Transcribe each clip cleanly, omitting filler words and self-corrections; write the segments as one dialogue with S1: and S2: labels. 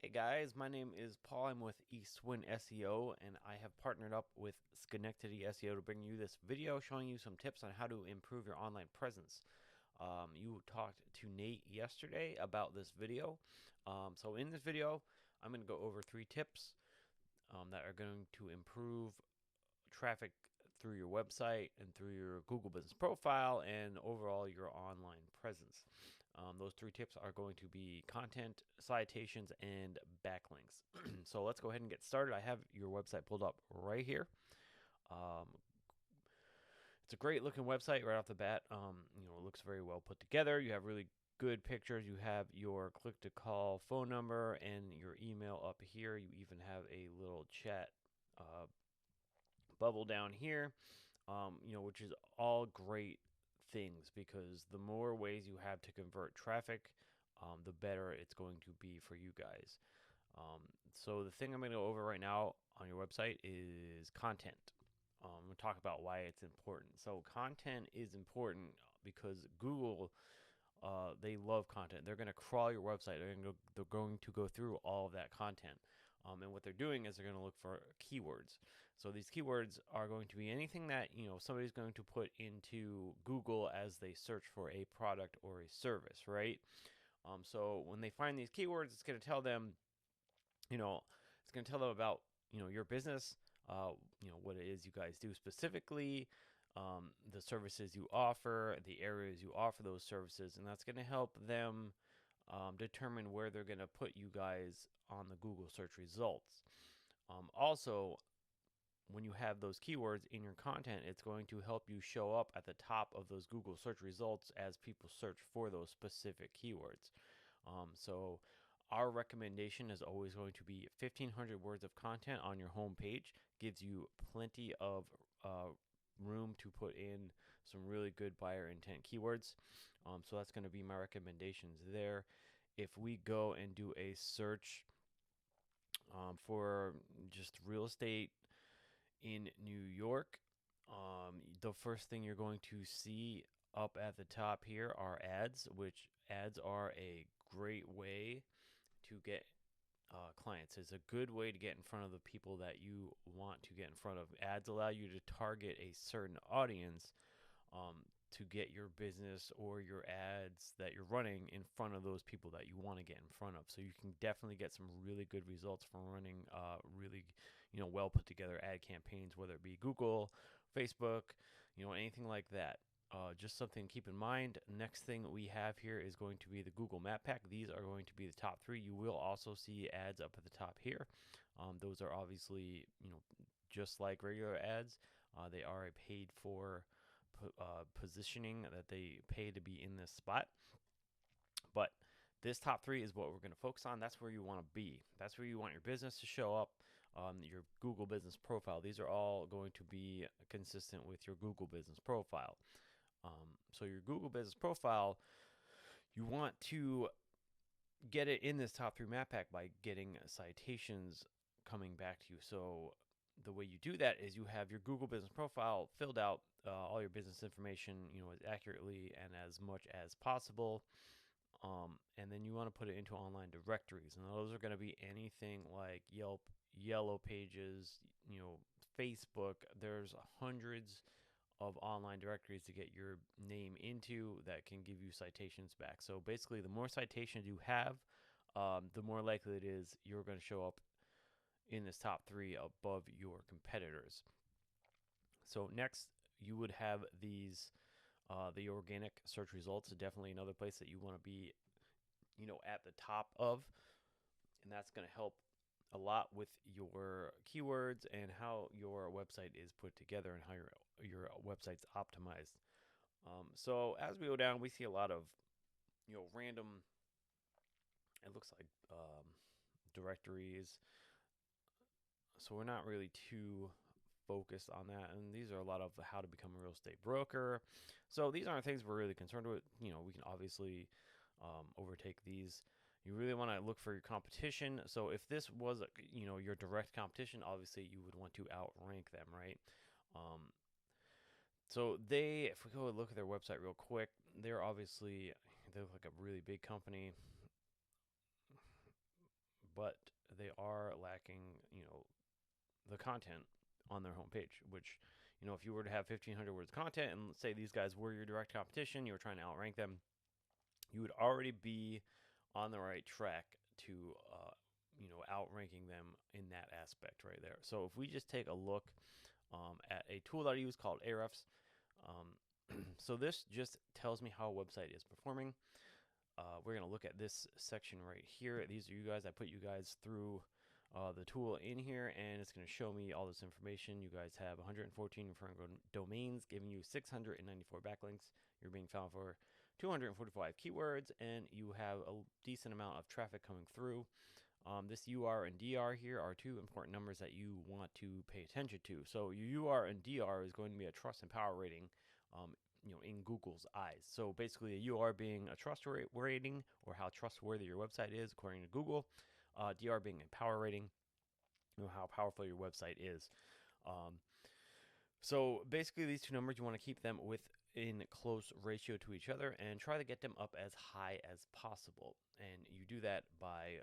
S1: Hey guys, my name is Paul. I'm with Eastwind SEO, and I have partnered up with Schenectady SEO to bring you this video showing you some tips on how to improve your online presence. You talked to Nate yesterday about this video. So in this video, I'm going to go over 3 tips that are going to improve traffic through your website and through your Google business profile and overall your online presence. Those 3 tips are going to be content, citations, and backlinks. So let's go ahead and get started. I have your website pulled up right here. Um, it's a great looking website right off the bat. It looks very well put together. You have really good pictures. You have your click to call phone number and your email up here. You even have a little chat bubble down here, which is all great things because the more ways you have to convert traffic, the better it's going to be for you guys. So the thing I'm going to go over right now on your website is content. I'm going to talk about why it's important. So content is important because Google, they love content. They're going to crawl your website. They're going to go through all of that content. And what they're doing is they're going to look for keywords. So these keywords are going to be anything that somebody's going to put into Google as they search for a product or a service, right? So when they find these keywords, it's going to tell them, it's going to tell them about your business, what it is you guys do specifically, the services you offer, the areas you offer those services, and that's going to help them determine where they're going to put you guys on the Google search results. Also, when you have those keywords in your content, it's going to help you show up at the top of those Google search results as people search for those specific keywords. So our recommendation is always going to be 1,500 words of content on your home page. Gives you plenty of room to put in some really good buyer intent keywords. So that's going to be my recommendations there. If we go and do a search for just real estate in New York, the first thing you're going to see up at the top here are ads, which ads are a great way to get clients. It's a good way to get in front of the people that you want to get in front of. Ads allow you to target a certain audience to get your business or your ads that you're running in front of those people that you want to get in front of. So you can definitely get some really good results from running really, well put together ad campaigns, whether it be Google, Facebook, anything like that. Just something to keep in mind. Next thing we have here is going to be the Google Map Pack. These are going to be the top 3. You will also see ads up at the top here. Those are obviously, just like regular ads. They are a paid for positioning that they pay to be in this spot. But this top 3 is what we're going to focus on. That's where you want to be. That's where you want your business to show up. Your Google business profile. These are all going to be consistent with your Google business profile. So your Google business profile, you want to get it in this top 3 map pack by getting citations coming back to you. So the way you do that is you have your Google business profile filled out, all your business information, as accurately and as much as possible. And then you want to put it into online directories, and those are going to be anything like Yelp, Yellow Pages, Facebook. There's hundreds of online directories to get your name into that can give you citations back. So basically, the more citations you have, the more likely it is you're going to show up in this top 3 above your competitors. So next, you would have these the organic search results. Definitely another place that you want to be, at the top of, and that's going to help a lot with your keywords and how your website is put together and how your website's optimized. So as we go down, we see a lot of random. It looks like directories. So we're not really too focused on that, and these are a lot of how to become a real estate broker. So these aren't things we're really concerned with. We can obviously overtake these. You really want to look for your competition. So if this was your direct competition, obviously you would want to outrank them, right? So if we go look at their website real quick, they look like a really big company, but they are lacking, the content on their homepage, which, if you were to have 1,500 words of content and let's say these guys were your direct competition, you were trying to outrank them, you would already be on the right track to, outranking them in that aspect right there. So if we just take a look at a tool that I use called Ahrefs, so this just tells me how a website is performing. We're going to look at this section right here. These are you guys. I put you guys through the tool in here, and it's going to show me all this information. You guys have 114 referring domains, giving you 694 backlinks. You're being found for 245 keywords, and you have a decent amount of traffic coming through. This UR and DR here are two important numbers that you want to pay attention to. So your UR and DR is going to be a trust and power rating, in Google's eyes. So basically a UR being a trust rating, or how trustworthy your website is according to Google. DR being a power rating, how powerful your website is. So basically these two numbers, you want to keep them within close ratio to each other and try to get them up as high as possible. And you do that by,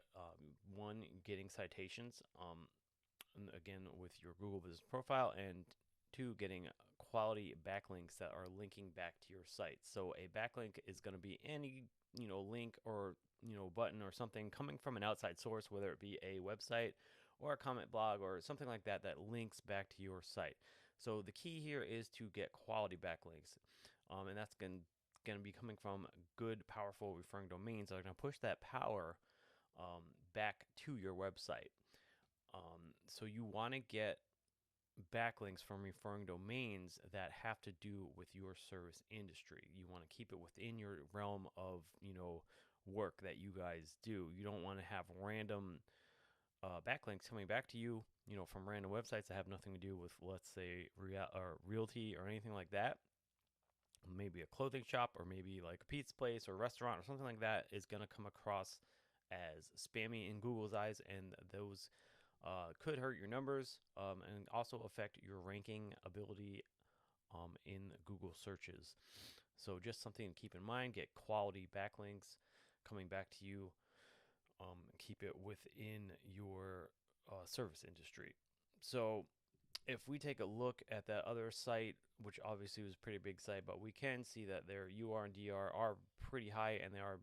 S1: one, getting citations, again, with your Google Business Profile, and two, getting quality backlinks that are linking back to your site. So a backlink is going to be any, link or, button or something coming from an outside source, whether it be a website or a comment blog or something like that that links back to your site. So the key here is to get quality backlinks, and that's going to be coming from good, powerful referring domains that are going to push that power back to your website. So you want to get backlinks from referring domains that have to do with your service industry. You want to keep it within your realm of, work that you guys do. You don't want to have random backlinks coming back to you, from random websites that have nothing to do with, let's say, Realty or anything like that. Maybe a clothing shop, or maybe like a pizza place or a restaurant or something like that is going to come across as spammy in Google's eyes, and those could hurt your numbers, and also affect your ranking ability in Google searches. So just something to keep in mind. Get quality backlinks coming back to you. Keep it within your service industry. So if we take a look at that other site, which obviously was a pretty big site, but we can see that their UR and DR are pretty high, and they are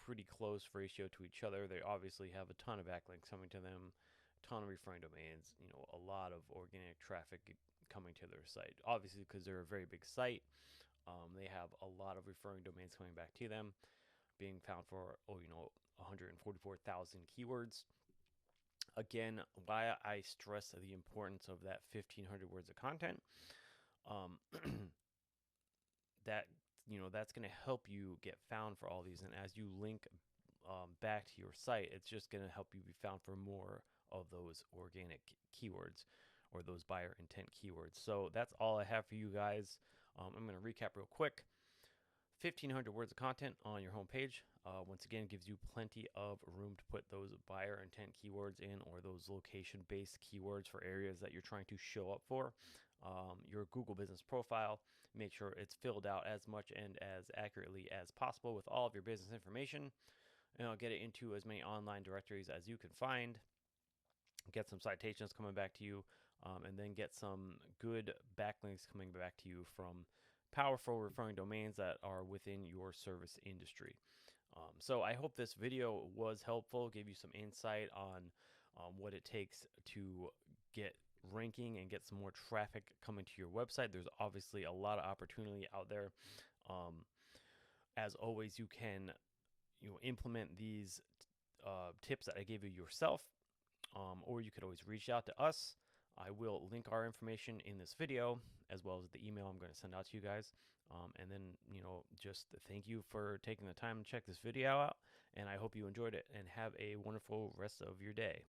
S1: pretty close ratio to each other. They obviously have a ton of backlinks coming to them, a ton of referring domains, a lot of organic traffic coming to their site. Obviously, because they're a very big site, they have a lot of referring domains coming back to them, being found for 144,000 keywords. Again, why I stress the importance of that 1,500 words of content, that that's going to help you get found for all these, and as you link back to your site, it's just going to help you be found for more of those organic keywords, or those buyer intent keywords. So that's all I have for you guys. I'm going to recap real quick. 1,500 words of content on your homepage. Once again, gives you plenty of room to put those buyer intent keywords in, or those location-based keywords for areas that you're trying to show up for. Your Google Business Profile, make sure it's filled out as much and as accurately as possible with all of your business information. And I'll get it into as many online directories as you can find. Get some citations coming back to you, and then get some good backlinks coming back to you from powerful referring domains that are within your service industry. So I hope this video was helpful, gave you some insight on what it takes to get ranking and get some more traffic coming to your website. There's obviously a lot of opportunity out there. As always, you can implement these tips that I gave you yourself, or you could always reach out to us. I will link our information in this video, as well as the email I'm going to send out to you guys. And then, just thank you for taking the time to check this video out, and I hope you enjoyed it, and have a wonderful rest of your day.